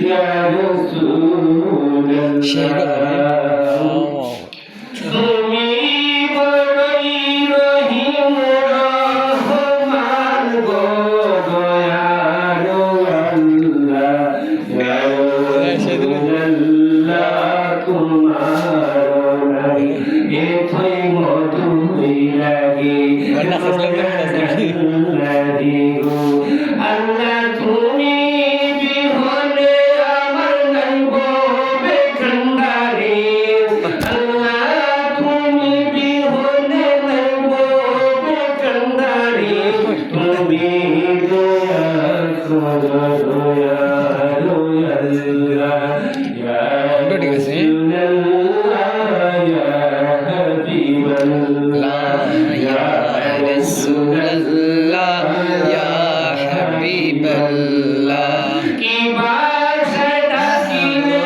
يا رسول الله তুমি বড়ই রহিম রহমান গো দয়ালু আল্লাহ ইয়া রাসূলুল্লাহ তোমার নাই এতই মধুই লাগে আল্লাহ তুমি বিহনে আমার নাই ববে কান্দারে আল্লাহ তুমি বিহনে নাই ববে কান্দারে তুমি দয়া করো দয়ালু আল্লাহ ইয়া রাসূলুল্লাহ ইয়া হাবিবাল্লাহ ইয়া রাসূলুল্লাহ ইয়া হাবিবাল্লাহ কি বাসটা কিনে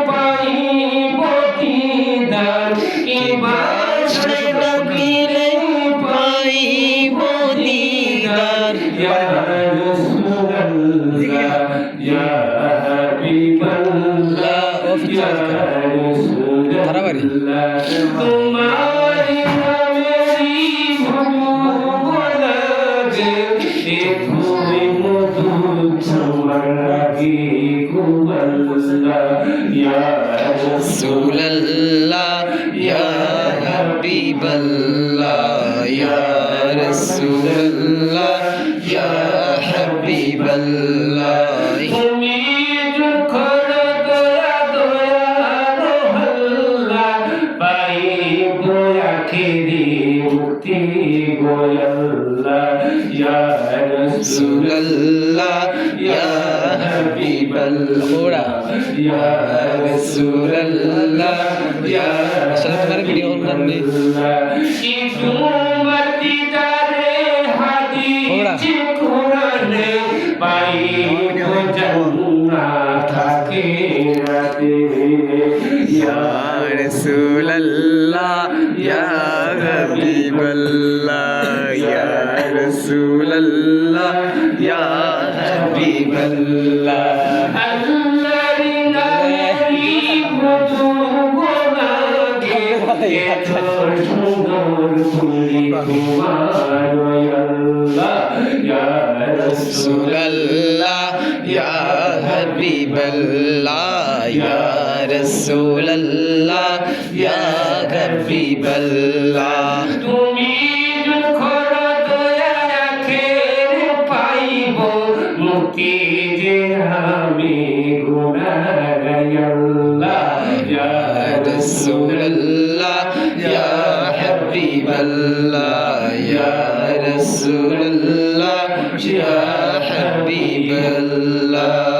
পাইব দিদার কি বাসটা কিনে পাইব দিদার ইয়া রাসূলুল্লাহ ইয়া হাবিবাল্লাহ ইয়া রাসূলুল্লাহ তোমার নামেরই ভগবানকে তুমি মধু তোমার লাগি কুবল্লাহ ইয়া রাসূলুল্লাহ ইয়া হাবিবাল্লাহ ইয়া রাসূলুল্লাহ ইয়া হাবিবাল্লাহ তুমি যখন দয়া দয়ার হল্লা পাইব আখিরি মুক্তি গোয়াল্লাহ ইয়া রাসূলুল্লাহ ইয়া হাবিবাল্লাহ ইয়া রাসূলুল্লাহ ইয়া তোমার ভিডিও করলামনি কি তোমার দিদারে হাদিস কোরআনে পাইব জান্নাত আখিরাতে ইয়া রাসূলুল্লাহ ইয়া হাবিবাল্লাহ ইয়া রাসূলুল্লাহ ইয়া হাবিবাল্লাহ আল্লাহর নামে প্রভু গোলাগে এত সুন্দর তুমি তোমার আল্লাহ ইয়া রাসূলুল্লাহ ইয়া হাবিবাল্লাহ ইয়া রাসূলুল্লাহ ইয়া হাবিবাল্লাহ তুমি যখন দয়া রাখের পাইব মুক্তি যে আমি গুনাহগার আল্লাহ ইয়া রাসূলুল্লাহ ইয়া হাবিবাল্লাহ ইয়া রাসূলুল্লাহ ইয়া হাবিবাল্লাহ